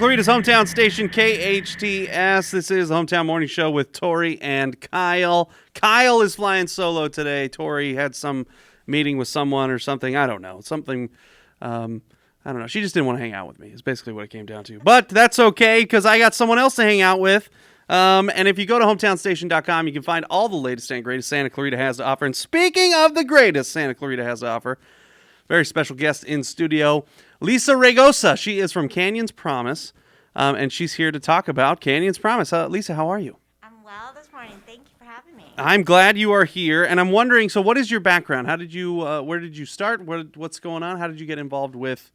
Clarita's hometown station, KHTS. This is the Hometown Morning Show with Tori and Kyle. Kyle is flying solo today. Tori had some meeting with someone or something. I don't know. I don't know. She just didn't want to hang out with me. Is basically what it came down to. But that's okay because I got someone else to hang out with. And if you go to hometownstation.com, you can find all the latest and greatest Santa Clarita has to offer. And speaking of the greatest Santa Clarita has to offer, very special guest in studio, Lisa Raigosa. She is from Canyon's Promise, and she's here to talk about Canyon's Promise. Lisa, how are you? I'm well this morning. Thank you for having me. I'm glad you are here, and I'm wondering, so what is your background? How did you, where did you start? What's going on? How did you get involved with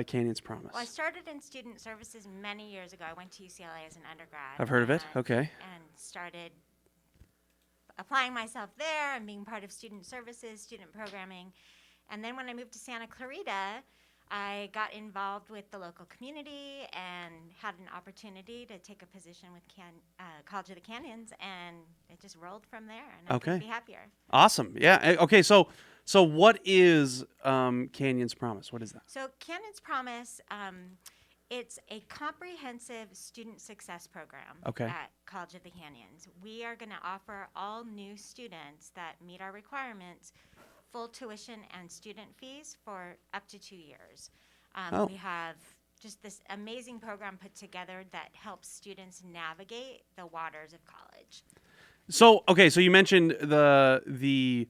Canyon's Promise? Well, I started in student services many years ago. I went to UCLA as an undergrad. I've heard of it. Okay. And started applying myself there and being part of student services, student programming. And then when I moved to Santa Clarita, I got involved with the local community and had an opportunity to take a position with College of the Canyons, and it just rolled from there, and I couldn't be happier. Awesome. Yeah. Okay. So what is Canyon's Promise? What is that? So Canyon's Promise, it's a comprehensive student success program at College of the Canyons. We are going to offer all new students that meet our requirements full tuition and student fees for up to 2 years. We have just this amazing program put together that helps students navigate the waters of college. So you mentioned the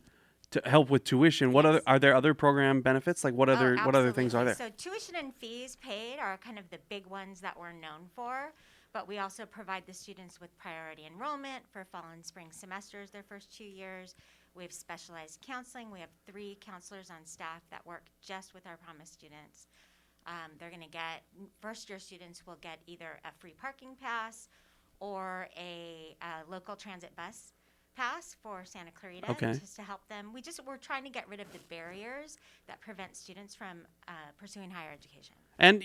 to help with tuition. What are there other program benefits? Like what other things are there? So tuition and fees paid are kind of the big ones that we're known for, but we also provide the students with priority enrollment for fall and spring semesters their first 2 years. We have specialized counseling. We have 3 counselors on staff that work just with our Promise students. They're going to get, first-year students will get either a free parking pass or a local transit bus pass for Santa Clarita just to help them. We're trying to get rid of the barriers that prevent students from pursuing higher education. And,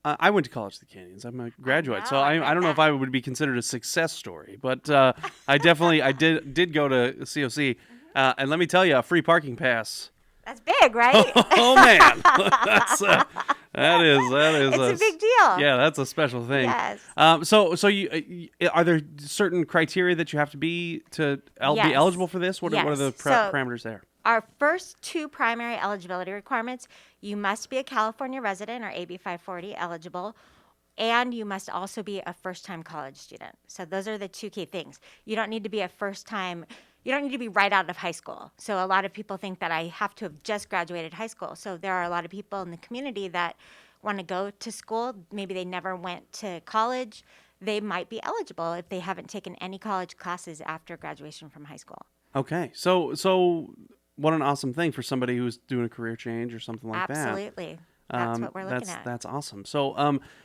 I went to College of the Canyons. I'm a graduate, so I don't know if I would be considered a success story, but I did go to COC, and let me tell you, a free parking pass. That's big, right? Oh man, that is. It's a big deal. Yeah, that's a special thing. Yes. So you are there certain criteria that you have to be to be eligible for this? What are the parameters there? Our first 2 primary eligibility requirements: you must be a California resident or AB 540 eligible, and you must also be a first-time college student. So those are the 2 key things. You don't need to be you don't need to be right out of high school. So a lot of people think that I have to have just graduated high school. So there are a lot of people in the community that want to go to school. Maybe they never went to college. They might be eligible if they haven't taken any college classes after graduation from high school. Okay. So what an awesome thing for somebody who's doing a career change or something like that. Absolutely. That's what we're looking at. That's awesome. So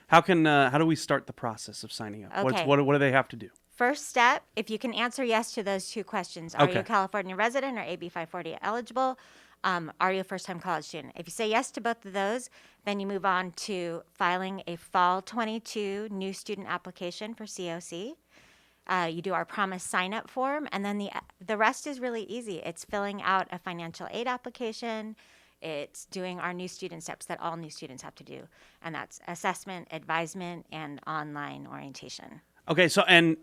how do we start the process of signing up? Okay. What do they have to do? First step, if you can answer yes to those 2 questions, are you a California resident or AB 540 eligible? Are you a first-time college student? If you say yes to both of those, then you move on to filing a Fall 22 new student application for COC. You do our Promise sign-up form, and then the rest is really easy. It's filling out a financial aid application. It's doing our new student steps that all new students have to do, and that's assessment, advisement, and online orientation. Okay, so and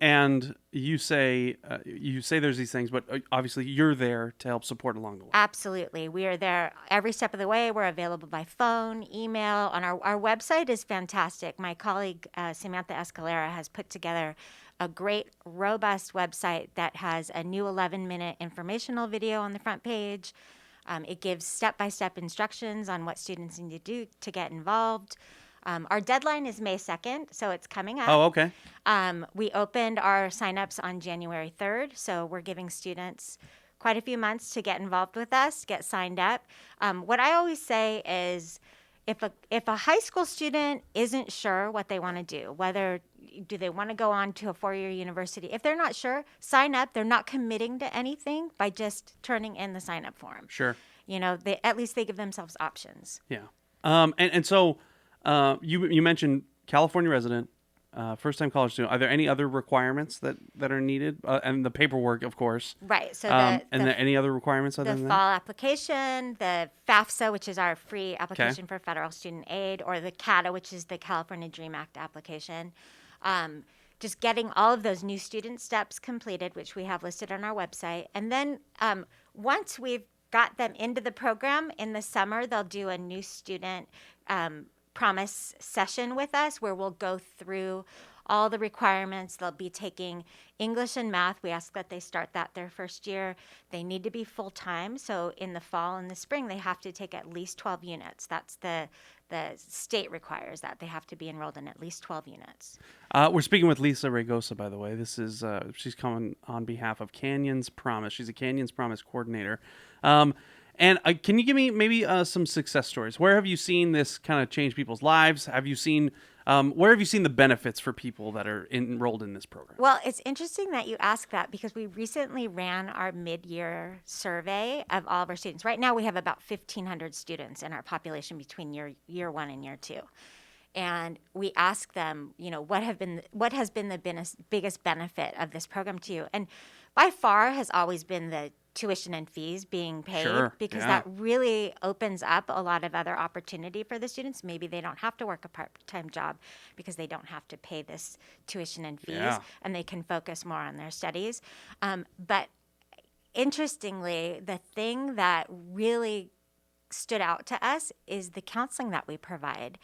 you say there's these things, but obviously you're there to help support along the way. Absolutely, we are there every step of the way. We're available by phone, email. On our website is fantastic. My colleague Samantha Escalera has put together a great, robust website that has a new 11-minute informational video on the front page. It gives step-by-step instructions on what students need to do to get involved. Our deadline is May 2nd, so it's coming up. Oh, okay. We opened our signups on January 3rd, so we're giving students quite a few months to get involved with us, get signed up. What I always say is if a high school student isn't sure what they want to do, whether do they want to go on to a 4-year university, if they're not sure, sign up. They're not committing to anything by just turning in the sign-up form. Sure. At least they give themselves options. Yeah. So you mentioned California resident, first-time college student. Are there any other requirements that are needed? And the paperwork, of course. Right. So any other requirements other the than that? fall application, the FAFSA, which is our free application for federal student aid, or the CATA, which is the California Dream Act application. Just getting all of those new student steps completed, which we have listed on our website. And then once we've got them into the program in the summer, they'll do a new student promise session with us where we'll go through all the requirements. They'll be taking English and math. We ask that they start that their first year. They need to be full-time. So in the fall and the spring, they have to take at least 12 units. That's the state requires that. They have to be enrolled in at least 12 units. We're speaking with Lisa Raigosa, by the way. This is she's coming on behalf of Canyons Promise. She's a Canyons Promise coordinator. And can you give me maybe some success stories? Where have you seen this kind of change people's lives? Have you seen where have you seen the benefits for people that are enrolled in this program? Well, it's interesting that you ask that because we recently ran our mid-year survey of all of our students. Right now, we have about 1,500 students in our population between year one and year two. And we asked them, what has been the biggest benefit of this program to you? And by far has always been the tuition and fees being paid, because that really opens up a lot of other opportunity for the students. Maybe they don't have to work a part-time job because they don't have to pay this tuition and fees, and they can focus more on their studies. But interestingly, the thing that really stood out to us is the counseling that we provide.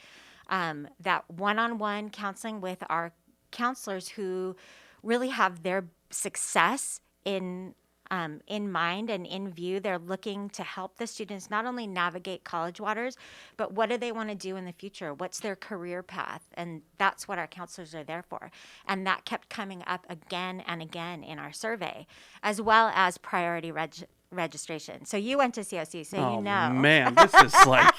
That one-on-one counseling with our counselors who really have their success in mind and in view. They're looking to help the students not only navigate college waters, but what do they want to do in the future? What's their career path? And that's what our counselors are there for. And that kept coming up again and again in our survey, as well as priority registration. So you went to COC, so oh, you know. Man, this is like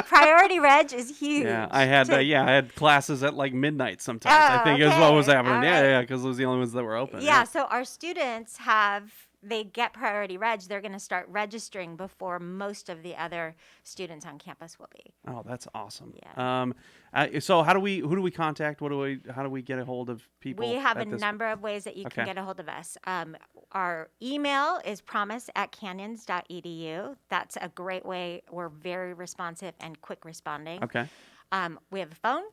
priority reg is huge. Yeah, I had classes at like midnight sometimes. I think is what was happening. Yeah, because those were the only ones that were open. Yeah, so our students they get priority reg. They're going to start registering before most of the other students on campus will be. Oh, that's awesome. Yeah. So who do we contact? How do we get a hold of people? We have a number of ways that you can get a hold of us. Our email is promise@canyons.edu. That's a great way. We're very responsive and quick responding. Okay. We have a phone,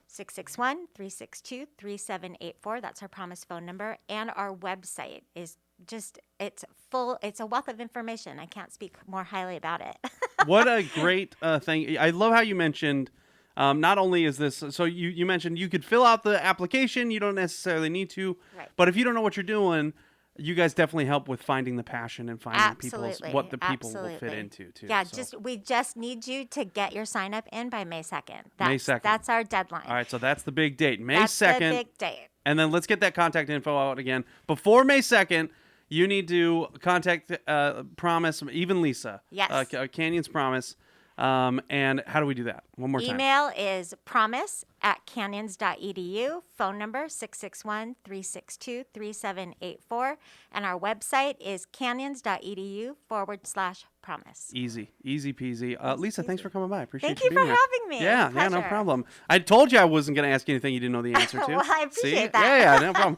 661-362-3784. That's our Promise phone number. And our website is it's a wealth of information. I can't speak more highly about it. What a great thing. I love how you mentioned, not only is this, so you mentioned you could fill out the application. You don't necessarily need to, but if you don't know what you're doing, you guys definitely help with finding the passion and finding what the people will fit into too. Yeah, we just need you to get your sign up in by May 2nd. May 2nd. That's our deadline. All right, so that's the big date, May 2nd. That's the big date. And then let's get that contact info out again. Before May 2nd, you need to contact Promise, even Lisa. Yes. Canyons Promise. And how do we do that? One more time. Email is promise@canyons.edu. Phone number 661-362-3784. And our website is canyons.edu/promise. Easy peasy. Lisa, thanks for coming by. I appreciate Thank you for having me. Yeah, no problem. I told you I wasn't going to ask you anything you didn't know the answer to. Well, I appreciate See? that. Yeah, no problem.